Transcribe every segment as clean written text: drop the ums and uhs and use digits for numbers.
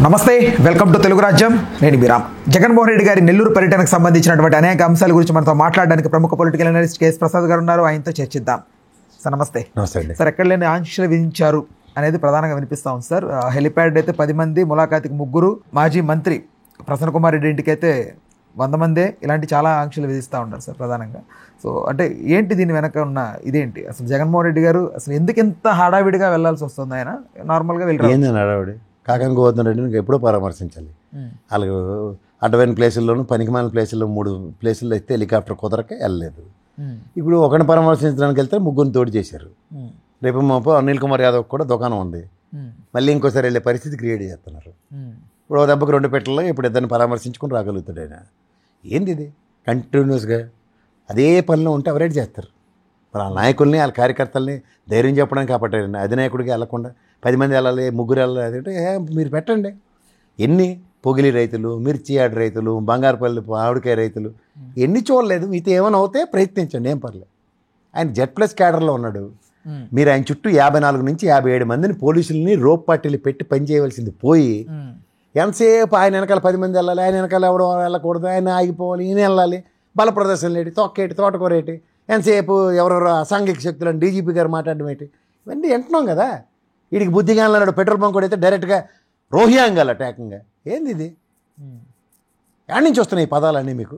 నమస్తే, welcome to Telugu రాజ్యం. నేను మీరామ్. జగన్మోహన్ రెడ్డి గారి నెల్లూరు పర్యటనకు సంబంధించినటువంటి అనేక అంశాల గురించి మనతో మాట్లాడడానికి ప్రముఖ పొలిటికల్ అనలిస్ట్ కేఎస్ ప్రసాద్ గారు ఉన్నారు. ఆయనతో చర్చిద్దాం. సార్ నమస్తే. నమస్తే అండి. సార్, ఎక్కడ లేని ఆంక్షలు విధించారు అనేది ప్రధానంగా వినిపిస్తా ఉంది సార్. హెలిప్యాడ్ అయితే 10 మంది, ములాఖాతికి 3, మాజీ మంత్రి ప్రసన్న కుమార్ రెడ్డి ఇంటికి అయితే 100 మందే, ఇలాంటి చాలా ఆంక్షలు విధిస్తూ ఉంటారు సార్ ప్రధానంగా. సో అంటే ఏంటి దీని వెనక ఉన్న ఇదేంటి? అసలు జగన్మోహన్ రెడ్డి గారు అసలు ఎందుకు ఇంత హడావిడిగా వెళ్లాల్సి వస్తుంది? ఆయన నార్మల్గా వెళ్ళారు. ఏంది హడావిడి? కాకాని గోవర్ధన్ రెడ్డిని ఎప్పుడో పరామర్శించాలి. వాళ్ళకు అడ్డమైన ప్లేసుల్లోనూ పనికిమాలిన ప్లేసుల్లో 3 ప్లేసుల్లో అయితే హెలికాప్టర్ కుదరక వెళ్ళలేదు. ఇప్పుడు ఒకరిని పరామర్శించడానికి వెళ్తే 3 తోడు చేశారు. రేపు మాపు అనిల్ కుమార్ యాదవ్ కూడా దుకాణం ఉంది, మళ్ళీ ఇంకోసారి వెళ్ళే పరిస్థితి క్రియేట్ చేస్తున్నారు. ఇప్పుడు దెబ్బకు 2 పెట్టల్లో ఇప్పుడు ఇద్దరిని పరామర్శించుకుని రాగలుగుతాడు ఆయన. ఏంది ఇది? కంటిన్యూస్గా అదే పనిలో ఉంటే అవరేట్ చేస్తారు. మరి వాళ్ళ నాయకుల్ని వాళ్ళ కార్యకర్తల్ని ధైర్యం చెప్పడానికి కాబట్టి అధినాయకుడికి వెళ్ళకుండా 10 మంది వెళ్ళాలి, 3 వెళ్ళాలి అంటే మీరు పెట్టండి. ఎన్ని పొగిలి రైతులు, మిర్చి యాడ్ రైతులు, బంగారుపల్లి ఆవిడకాయ రైతులు ఎన్ని చూడలేదు. మీతో ఏమైనా అవుతే ప్రయత్నించండి, ఏం పర్లేదు. ఆయన Z+ క్యాడర్లో ఉన్నాడు. మీరు ఆయన చుట్టూ 54 నుంచి 57 మందిని పోలీసులని రోప్ పార్టీలు పెట్టి పనిచేయవలసింది పోయి ఎంతసేపు ఆయన వెనకాల 10 మంది వెళ్ళాలి, ఆయన వెనకాల ఎవడో వెళ్ళకూడదు, ఆయన ఆగిపోవాలి, ఈయన వెళ్ళాలి, బల ప్రదర్శనలు ఏంటి, తొక్కేటి, తోటకూరేటి, ఎంతసేపు ఎవరెవరో అసాంఘిక శక్తులను డీజీపీ గారు మాట్లాడడం ఏంటి, ఇవన్నీ వింటున్నాం కదా. వీడికి బుద్ధిగా అన్నాడు. పెట్రోల్ బంక్ కూడా అయితే డైరెక్ట్గా రోహియాంగాల అటాకింగ్గా. ఏంది ఇది? ఎక్కడి నుంచి వస్తున్నాయి ఈ పదాలన్నీ మీకు?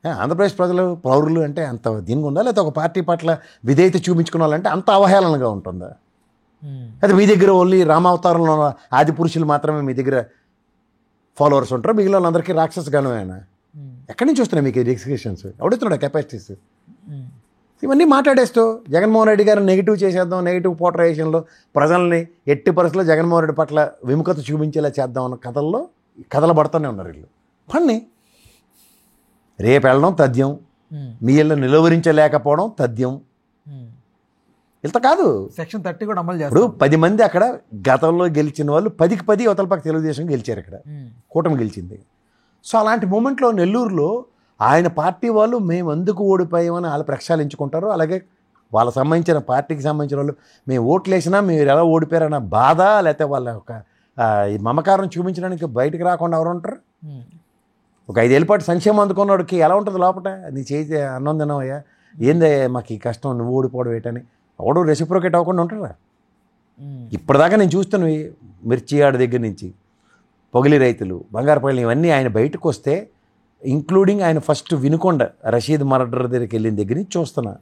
ఆంధ్రప్రదేశ్ ప్రజలు, పౌరులు అంటే అంత దీనిగా ఉందా? లేకపోతే ఒక పార్టీ పట్ల విధేయత చూపించుకున్నాలంటే అంత అవహేళనగా ఉంటుందా? అయితే మీ దగ్గర ఓన్లీ రామావతారంలో ఆది పురుషులు మాత్రమే మీ దగ్గర ఫాలోవర్స్ ఉంటారు, మిగిలిన వాళ్ళందరికీ రాక్షస గణమేనా? ఎక్కడి నుంచి వస్తున్నాయి మీకు ఎగ్జిక్యూషన్స్? ఎవడుతున్నాడు కెపాసిటీస్? ఇవన్నీ మాట్లాడేస్తూ జగన్మోహన్ రెడ్డి గారిని నెగిటివ్ చేసేద్దాం, నెగిటివ్ పోర్ట్రేషన్లో ప్రజల్ని ఎట్టి పరిస్థితుల్లో జగన్మోహన్ రెడ్డి పట్ల విముఖత చూపించేలా చేద్దాం అన్న కథలు పడుతూనే ఉన్నారు వీళ్ళు. పని రేపు వెళ్ళడం తథ్యం, మీ ఇళ్ళు నిలువరించలేకపోవడం తథ్యం. ఇంత కాదు, సెక్షన్ 30 కూడా అమలు చేస్తారు. ఇప్పుడు 10 మంది అక్కడ గతంలో గెలిచిన వాళ్ళు 10కి 10 అవతల పక్క తెలుగుదేశం గెలిచారు, ఇక్కడ కూటమి గెలిచింది. సో అలాంటి మూమెంట్లో నెల్లూరులో ఆయన పార్టీ వాళ్ళు మేము ఎందుకు ఓడిపోయామని వాళ్ళు ప్రక్షాళించుకుంటారు. అలాగే వాళ్ళ సంబంధించిన పార్టీకి సంబంధించిన వాళ్ళు మేము ఓట్లు వేసినా మీరు ఎలా ఓడిపోయారన్న బాధ, లేకపోతే వాళ్ళ ఒక మమకారం చూపించడానికి బయటకు రాకుండా ఎవరు ఉంటారు? ఒక 5 ఏళ్ళ పాటు సంక్షేమం అందుకున్నవాడికి ఎలా ఉంటుంది లోపల? నీ చేసి అన్నం తినవయ్యా, ఏందే మాకు ఈ కష్టం, నువ్వు ఓడిపోవడం ఏంటని ఎవడు రెసిప్రోకేట్ అవ్వకుండా ఉంటారా? ఇప్పటిదాకా నేను చూస్తున్నవి మిర్చి ఆడ దగ్గర నుంచి పొగిలి రైతులు, బంగారుపల్లి, ఇవన్నీ ఆయన బయటకు వస్తే ఇంక్లూడింగ్ ఆయన ఫస్ట్ వినుకొండ రషీద్ మర్డర్ దగ్గరికి వెళ్ళిన దగ్గర నుంచి చూస్తున్నా.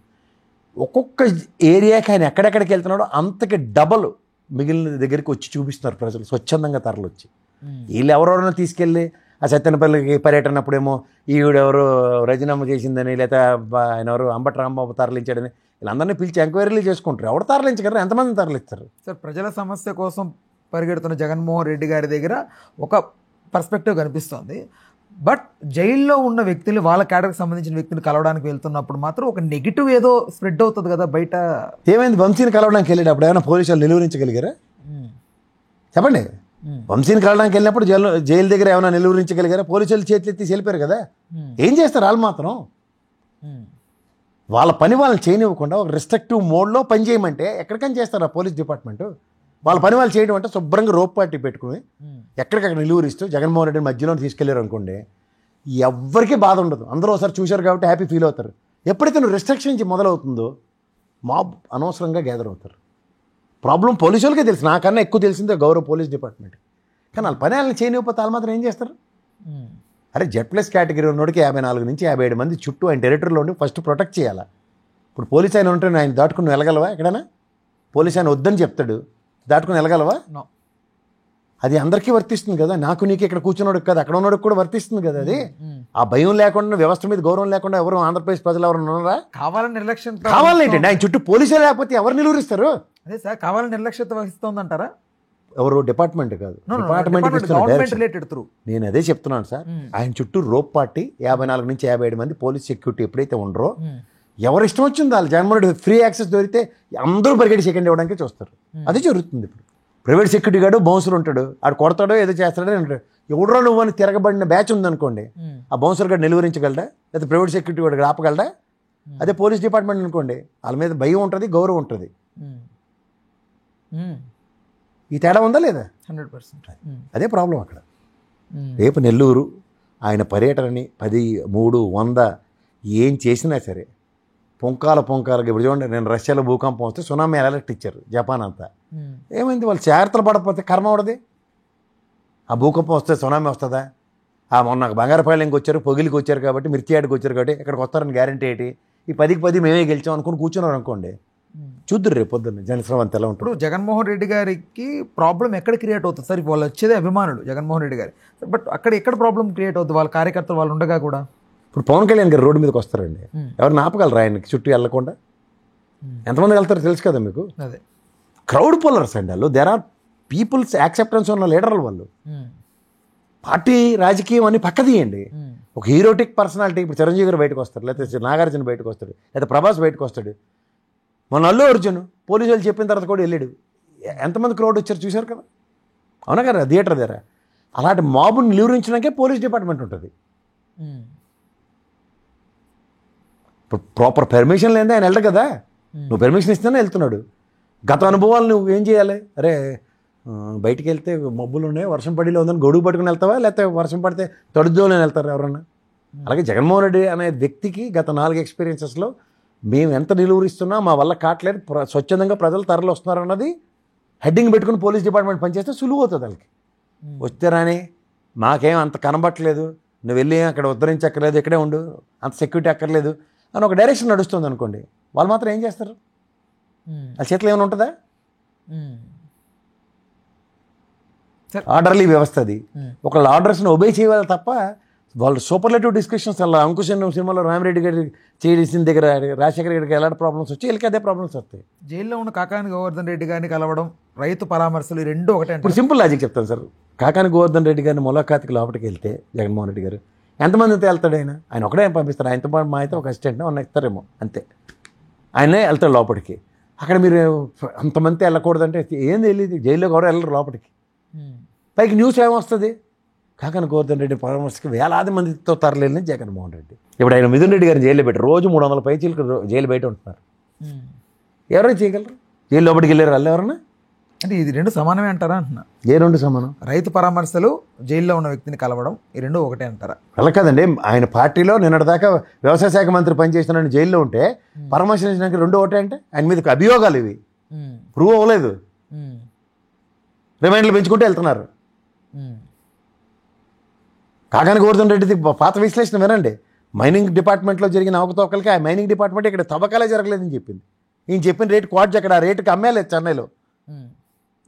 ఒక్కొక్క ఏరియాకి ఆయన ఎక్కడెక్కడికి వెళ్తున్నాడో అంతకి డబల్ మిగిలిన దగ్గరికి వచ్చి చూపిస్తున్నారు ప్రజలు స్వచ్ఛందంగా తరలొచ్చి. వీళ్ళు ఎవరెవరైనా తీసుకెళ్ళి ఆ సత్యనపల్లికి పర్యటన అప్పుడేమో ఈవిడెవరు రాజీనామా చేసిందని, లేదా ఆయన ఎవరు అంబటి రాంబాబు తరలించాడని వీళ్ళందరినీ పిలిచి ఎంక్వైరీలు చేసుకుంటారు. ఎవరు తరలించగలరు? ఎంతమంది తరలిస్తారు? సార్, ప్రజల సమస్య కోసం పరిగెడుతున్న జగన్మోహన్ రెడ్డి గారి దగ్గర ఒక పర్స్పెక్టివ్ కనిపిస్తుంది. బట్ జైల్లో ఉన్న వ్యక్తులు, వాళ్ళ క్యాడర్కి సంబంధించిన వ్యక్తులు కలవడానికి వెళ్తున్నప్పుడు మాత్రం ఒక నెగిటివ్ ఏదో స్ప్రెడ్ అవుతుంది కదా బయట. ఏమైంది? వంశీని కలవడానికి వెళ్ళేటప్పుడు ఏమైనా పోలీసులు నిలువరించగలిగారా? చెప్పండి. వంశీని కలవడానికి వెళ్ళినప్పుడు జైలు దగ్గర ఏమైనా నిలువరించగలిగారా? పోలీసులు చేతులు ఎత్తి వెళ్ళిపోయారు కదా. ఏం చేస్తారు వాళ్ళు మాత్రం? వాళ్ళ పని వాళ్ళని చేయనివ్వకుండా ఒక రిస్ట్రిక్టివ్ మోడ్లో పని చేయమంటే ఎక్కడికైనా చేస్తారు ఆ పోలీస్ డిపార్ట్మెంట్. వాళ్ళ పని వాళ్ళు చేయడం అంటే శుభ్రంగా రోప్ పార్టీ పెట్టుకుని ఎక్కడికక్కడ నిలువరిస్తూ జగన్మోహన్ రెడ్డిని మధ్యలో తీసుకెళ్లారు అనుకోండి, ఎవ్వరికీ బాధ ఉండదు. అందరూ ఒకసారి చూశారు కాబట్టి హ్యాపీ ఫీల్ అవుతారు. ఎప్పుడైతే నువ్వు రిస్ట్రిక్షన్ నుంచి మొదలవుతుందో మాబ్ అనవసరంగా గ్యాదర్ అవుతారు. ప్రాబ్లం పోలీసు వాళ్ళకే తెలుసు, నాకన్నా ఎక్కువ తెలిసిందే గౌరవ పోలీస్ డిపార్ట్మెంట్. కానీ వాళ్ళ పని వాళ్ళని చేయనివ్వకపోతే వాళ్ళు మాత్రం ఏం చేస్తారు? అరే Z+ కేటగిరీ ఉన్నోడికి 54 నుంచి 57 మంది చుట్టూ ఆయన టెరిటరీలో ఉండి ఫస్ట్ ప్రొటెక్ట్ చేయాలా. ఇప్పుడు పోలీస్ ఆయన ఉంటే ఆయన దాటుకుని వెళ్ళగలవా? ఎక్కడైనా పోలీస్ ఆయన వద్దని చెప్తాడు, దాటుకుని వెళ్ళగలవా? అది అందరికీ వర్తిస్తుంది కదా. నాకు నీకు ఇక్కడ కూర్చున్నాడు కదా, అక్కడ ఉన్నోడికి కూడా వర్తిస్తుంది కదా. అది ఆ భయం లేకుండా, వ్యవస్థ మీద గౌరవం లేకుండా ఎవరు ఆంధ్రప్రదేశ్ ప్రజలు ఎవరు ఉన్నారా? కావాలని నిర్లక్ష్యం, కావాలంటే ఆయన చుట్టూ పోలీసులు లేకపోతే ఎవరు నిలువరిస్తారు? అదే సార్, కావాలని నిర్లక్ష్యత వహిస్తోందంటారా? ఎవరు? డిపార్ట్మెంట్ కాదు, నేను అదే చెప్తున్నాను సార్. ఆయన చుట్టూ రోప్ పార్టీ 54 నుంచి 57 మంది పోలీస్ సెక్యూరిటీ ఎప్పుడైతే ఉండరో, ఎవరు ఇష్టం వచ్చింది వాళ్ళు జగన్మోహన్ రెడ్డి ఫ్రీ యాక్సెస్ దొరికితే అందరూ పరిగెడి సెకండ్ ఇవ్వడానికి చూస్తారు. అదే జరుగుతుంది. ఇప్పుడు ప్రైవేట్ సెక్యూరిటీ గార్డు బౌన్సర్ ఉంటాడు, ఆడు కొడతాడో ఏదో చేస్తాడో అంటాడు. ఎవడో నువ్వు అని తిరగబడిన బ్యాచ్ ఉందనుకోండి, ఆ బౌన్సర్ గార్డు నిలువరించగలడా? లేదా ప్రైవేట్ సెక్యూరిటీ గార్డు ఆపగలడా? అదే పోలీస్ డిపార్ట్మెంట్ అనుకోండి, వాళ్ళ మీద భయం ఉంటుంది, గౌరవం ఉంటుంది. ఈ తేడా ఉందా లేదా? 100%. అదే ప్రాబ్లం అక్కడ. రేపు నెల్లూరు ఆయన పర్యటనని 10, 3, 100 ఏం చేసినా సరే పొంకాలుగా ఇప్పుడు చూడండి, నేను రష్యాలో భూకంపం వస్తే సునామీ అలర్ట్ ఇచ్చారు జపాన్ అంతా. ఏమైంది? వాళ్ళు జాగ్రత్తలు పడకపోతే కర్మ అవడది. ఆ భూకంపం వస్తే సునామీ వస్తుందా? మొన్న బంగారపాలెంకి వచ్చారు, పొగిలికి వచ్చారు కాబట్టి, మిర్చియాడికి వచ్చారు కాబట్టి ఇక్కడికి వస్తారని గ్యారంటీ ఏంటి? ఈ 10కి 10 మేమే గెలిచాం అనుకుని కూర్చున్నారు అనుకోండి, చూద్దరు రేపు పొద్దున్న జనశ్రవంత ఎలా ఉంటుంది. ఇప్పుడు జగన్మోహన్ రెడ్డి గారికి ప్రాబ్లం ఎక్కడ క్రియేట్ అవుతుంది సార్? వాళ్ళు వచ్చేదే అభిమానులు జగన్మోహన్ రెడ్డి గారి, బట్ అక్కడ ఎక్కడ ప్రాబ్లం క్రియేట్ అవుతుంది? వాళ్ళ కార్యకర్తలు వాళ్ళు ఉండగా కూడా. ఇప్పుడు పవన్ కళ్యాణ్ గారు రోడ్డు మీదకి వస్తారండి, ఎవరిని ఆపగలరు? ఆయనకి చుట్టూ వెళ్ళకుండా ఎంతమంది వెళ్తారో తెలుసు కదా మీకు. అదే క్రౌడ్ పుల్లర్స్ అండి వాళ్ళు. దేర్ ఆర్ పీపుల్స్ యాక్సెప్టెన్స్ ఉన్న లీడర్లు వాళ్ళు. పార్టీ రాజకీయం అన్ని పక్క తీయండి. ఒక హీరోటిక్ పర్సనాలిటీ, ఇప్పుడు చిరంజీవి గారు బయటకు వస్తారు, లేకపోతే నాగార్జున బయటకు వస్తాడు, లేకపోతే ప్రభాస్ బయటకు వస్తాడు. మొన్న అల్లు అర్జున్ పోలీసు వాళ్ళు చెప్పిన తర్వాత కూడా వెళ్ళాడు. ఎంతమంది క్రౌడ్ వచ్చారు చూశారు కదా, అవునా కదా? థియేటర్ దగ్గర అలాంటి మాబుని నిలువరించడానికే పోలీస్ డిపార్ట్మెంట్ ఉంటుంది. ఇప్పుడు ప్రాపర్ పర్మిషన్ లేదే ఆయన వెళ్ళడు కదా. నువ్వు పర్మిషన్ ఇస్తేనే వెళ్తున్నాడు. గత అనుభవాలు నువ్వు ఏం చేయాలి? అరే బయటికి వెళ్తే మబ్బులు ఉన్నాయి, వర్షం పడిలో ఉందని గొడుగు పట్టుకుని వెళ్తావా, లేకపోతే వర్షం పడితే తడుద్దులోనే వెళ్తారు ఎవరన్నా? అలాగే జగన్మోహన్ రెడ్డి అనే వ్యక్తికి గత 4 ఎక్స్పీరియన్సెస్లో మేము ఎంత నిలువరిస్తున్నా మా వల్ల కావట్లేదు, స్వచ్ఛందంగా ప్రజలు తరలి వస్తున్నారు అన్నది హెడ్డింగ్ పెట్టుకుని పోలీస్ డిపార్ట్మెంట్ పనిచేస్తే సులువు అవుతుంది వాళ్ళకి. వస్తే రాని మాకేం అంత కనబట్టలేదు, నువ్వు వెళ్ళి అక్కడ ఉద్ధరించక్కర్లేదు, ఇక్కడే ఉండు, అంత సెక్యూరిటీ అక్కర్లేదు అని ఒక డైరెక్షన్ నడుస్తుంది అనుకోండి, వాళ్ళు మాత్రం ఏం చేస్తారు? వాళ్ళ చేతిలో ఏమైనా ఉంటుందా? ఆర్డర్లీ వ్యవస్థ అది. ఒకళ్ళ ఆర్డర్స్ని ఒబే చేయాలి తప్ప వాళ్ళు సూపర్లేటివ్ డిస్కషన్స్ అలా అంకుశన్ సినిమాలో రామిరెడ్డి గారి చేసిన దగ్గర రాజశేఖర గారికి ఎలాంటి ప్రాబ్లమ్స్ వచ్చి వీళ్ళకి అదే ప్రాబ్లమ్స్ వస్తాయి. జైల్లో ఉన్న కాకాని గోవర్ధన్ రెడ్డి గారిని కలవడం, రైతు పరామర్శలు, ఈ రెండు ఒకటే. ఇప్పుడు సింపుల్ లాజిక్ చెప్తాను సార్. కాకాని గోవర్ధన్ రెడ్డి గారిని ములాఖాత్కి లోపలికి వెళ్తే జగన్మోహన్ రెడ్డి గారు ఎంతమందితో వెళ్తాడు? ఆయన ఒకడే పంపిస్తారు. ఆయనతో పాటు మా అయితే ఒక అసిస్టెంట్ ఉన్న ఇస్తారేమో అంతే. ఆయనే వెళ్తాడు లోపలికి. అక్కడ మీరు అంతమంది వెళ్ళకూడదంటే ఏం తెలియదు. జైల్లో కూడా వెళ్ళరు లోపలికి. పైకి న్యూస్ ఏమొస్తుంది? కాకాని గోవర్ధన్ రెడ్డి పరామర్శకి వేలాది మందితో తరలేని జగన్మోహన్ రెడ్డి. ఇప్పుడు ఆయన మిథున్ రెడ్డి గారిని జైల్లో పెట్టి రోజు 300 పైచీలకు జైలు బయట ఉంటున్నారు. ఎవరైనా చేయగలరు? జైలు లోపలికి వెళ్ళారు వాళ్ళు ఎవరన్నా? అంటే ఇది రెండు సమానమే అంటారా అంటున్నా? ఏ రెండు సమానం? రైతు పరామర్శలు, జైల్లో ఉన్న వ్యక్తిని కలవడం, ఈ రెండు ఒకటే అంటారా? అలా కాదండి. ఆయన పార్టీలో నిన్నటిదాకా వ్యవసాయ శాఖ మంత్రి పనిచేస్తున్నాను జైల్లో ఉంటే పరామర్శించడానికి రెండు ఒకటే అంటే ఆయన మీద అభియోగాలు ఇవి ప్రూవ్ అవ్వలేదు. రిమైండ్లు పెంచుకుంటూ వెళ్తున్నారు. కాకాని గోవర్ధన్ రెడ్డిది పాత విశ్లేషణ వినండి. మైనింగ్ డిపార్ట్మెంట్లో జరిగిన అవకతవకలకి ఆ మైనింగ్ డిపార్ట్మెంట్ ఇక్కడ తవ్వకాలే జరగలేదని చెప్పింది. ఈయన చెప్పిన రేటు క్వాడ్జ్ అక్కడ ఆ రేటుకి అమ్మేలేదు చెన్నైలో.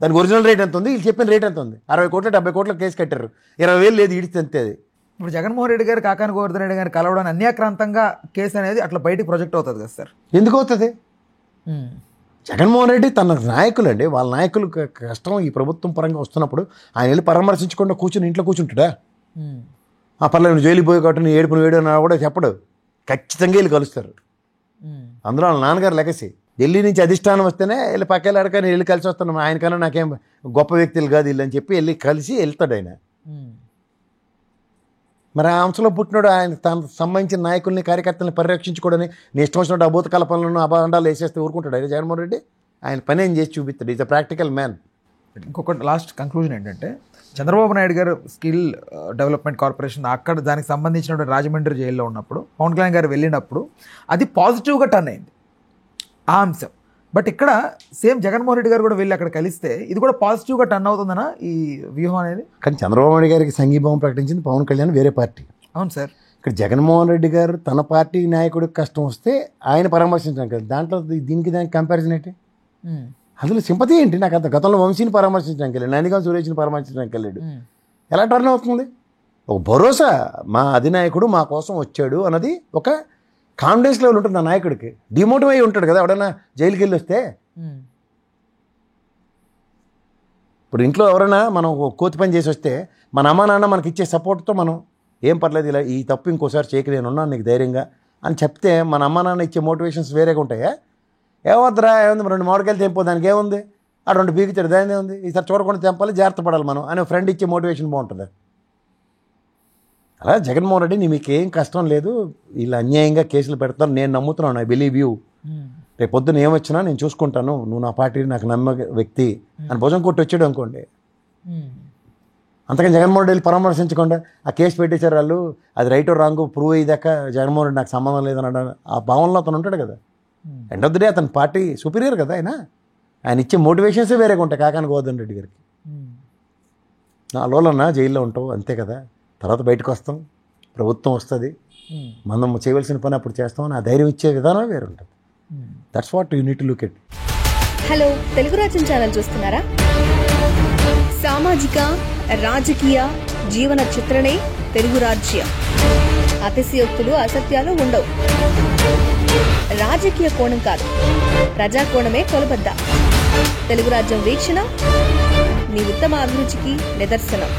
దానికి ఒరిజినల్ రేట్ ఎంత ఉంది, వీళ్ళు చెప్పిన రేట్ ఎంత ఉంది? 60 కోట్లు 70 కోట్ల కేసు కట్టారు. 20,000 లేదు ఈడితే అంతే. అది ఇప్పుడు జగన్మోహన్ రెడ్డి గారు కాకాని గోవర్ధన్ రెడ్డి గారిని కలవడానికి అన్యాక్రాంతంగా కేసు అనేది అట్లా బయటికి ప్రొజెక్ట్ అవుతుంది కదా సార్? ఎందుకు అవుతుంది? జగన్మోహన్ రెడ్డి తన నాయకులు అండి, వాళ్ళ నాయకులు కష్టం ఈ ప్రభుత్వం పరంగా వస్తున్నప్పుడు ఆయన వెళ్ళి పరామర్శించకుండా కూర్చుని ఇంట్లో కూర్చుంటాడా? పర్లేదు జైలు పోయి కాబట్టి ఏడుపును వేడు అని కూడా చెప్పడు. ఖచ్చితంగా వెళ్ళి కలుస్తారు. అందులో వాళ్ళ నాన్నగారు లెగసి ఢిల్లీ నుంచి అధిష్టానం వస్తేనే వెళ్ళి పక్కన అడకని వెళ్ళి కలిసి వస్తున్నాం, ఆయనకన్నా నాకేం గొప్ప వ్యక్తులు కాదు వీళ్ళు అని చెప్పి వెళ్ళి కలిసి వెళ్తాడు ఆయన. మరి ఆ అంశంలో పుట్టినాడు. ఆయన తనకు సంబంధించిన నాయకుల్ని కార్యకర్తల్ని పరిరక్షించుకోవడని నీ ఇష్టం వచ్చినట్టు అభూత కల్పనలను అభాండాలు వేసేస్తే ఊరుకుంటాడు ఆయన జగన్మోహన్ రెడ్డి. ఆయన పని ఏం చేసి చూపిస్తాడు. Is a practical man. ఇంకొకటి లాస్ట్ కంక్లూజన్ ఏంటంటే, చంద్రబాబు నాయుడు గారు స్కిల్ డెవలప్మెంట్ కార్పొరేషన్ అక్కడ దానికి సంబంధించిన రాజమండ్రి జైల్లో ఉన్నప్పుడు పవన్ కళ్యాణ్ గారు వెళ్ళినప్పుడు అది పాజిటివ్గా టర్న్ అయింది ఆ అంశం. బట్ ఇక్కడ సేమ్ జగన్మోహన్ రెడ్డి గారు కూడా వెళ్ళి అక్కడ కలిస్తే ఇది కూడా పాజిటివ్గా టర్న్ అవుతుందనా ఈ వ్యూహం అనేది? కానీ చంద్రబాబు నాయుడు గారికి సంఘీభావం ప్రకటించింది పవన్ కళ్యాణ్ వేరే పార్టీ. అవును సార్. ఇక్కడ జగన్మోహన్ రెడ్డి గారు తన పార్టీ నాయకుడికి కష్టం వస్తే ఆయన పరామర్శించడం కదా. దాంట్లో దీనికి దానికి కంపారిజన్ ఏంటి? అందులో సింపతి ఏంటి? నాకు అంత గతంలో వంశీని పరామర్శించడానికి వెళ్ళాడు, నందిగాం సురేష్ని పరామర్శించడానికి వెళ్ళాడు. ఎలా టర్న్ అవుతుంది? ఒక భరోసా, మా అధినాయకుడు మా కోసం వచ్చాడు అన్నది ఒక కాన్ఫిడెన్స్ లెవెల్ ఉంటుంది ఆ నాయకుడికి. డిమోటివ్ అయి ఉంటాడు కదా ఎవడైనా జైలుకి వెళ్ళి వస్తే. ఇప్పుడు ఇంట్లో ఎవరైనా మనం కోతి పని చేసి వస్తే మన అమ్మా నాన్న మనకి ఇచ్చే సపోర్ట్తో మనం ఏం పర్లేదు ఇలా ఈ తప్పు ఇంకోసారి చేయక నేను ఉన్నాను నీకు ధైర్యంగా అని చెప్తే మన అమ్మా నాన్న ఇచ్చే మోటివేషన్స్ వేరేగా ఉంటాయా? ఏమొద్దురా ఏముంది 2 మామిడికాయలు తెంపో దానికి ఏముంది, ఆ 2 పీకిచ్చాడు దాని ఏముంది, ఈసారి చూడకుండా తెంపాలి జాగ్రత్త పడాలి మనం అని ఫ్రెండ్ ఇచ్చే మోటివేషన్ బాగుంటుంది. అలా జగన్మోహన్ రెడ్డి మీకు ఏం కష్టం లేదు, ఇలా అన్యాయంగా కేసులు పెడతాను నేను నమ్ముతున్నాను, ఐ బిలీవ్ యూ. రేపు పొద్దున ఏమొచ్చినా నేను చూసుకుంటాను, నువ్వు నా పార్టీ నాకు నమ్మ వ్యక్తి అని భుజం కొట్టి వచ్చాడు అనుకోండి. అంతకని జగన్మోహన్ రెడ్డి పరామర్శించకుండా ఆ కేసు పెట్టేశారు వాళ్ళు, అది రైట్ రాంగ్ ప్రూవ్ అయ్యేదాకా జగన్మోహన్ రెడ్డి నాకు సంబంధం లేదని ఆ భావనలో అతను ఉంటాడు కదా. ఎండ్ ఆఫ్ ది డే అతని పార్టీ సుపీరియర్ కదా. ఆయన ఇచ్చే మోటివేషన్సే వేరేగా ఉంటాయి కాకాని గోవర్ధన్ రెడ్డి గారికి. నా లోలన్నా జైల్లో ఉంటావు అంతే కదా, తర్వాత బయటకు వస్తాం, ప్రభుత్వం వస్తుంది, మనం చేయవలసిన పని అప్పుడు చేస్తామని ఆ ధైర్యం ఇచ్చే విధానం వేరు ఉంటుంది. That's what you need to look at. Hello, Telugu రాజ్యం ఛానల్ చూస్తున్నారా? సామాజిక రాజకీయ జీవన చిత్రణే తెలుగు రాజ్యం. అతిశయోక్తులు అసత్యాలు ఉండవు. రాజకీయ కోణం కాదు, ప్రజా కోణమే కొలబద్ద. తెలుగు రాజ్యం వీక్షణ మీ ఉత్తమ అభిరుచికి నిదర్శనం.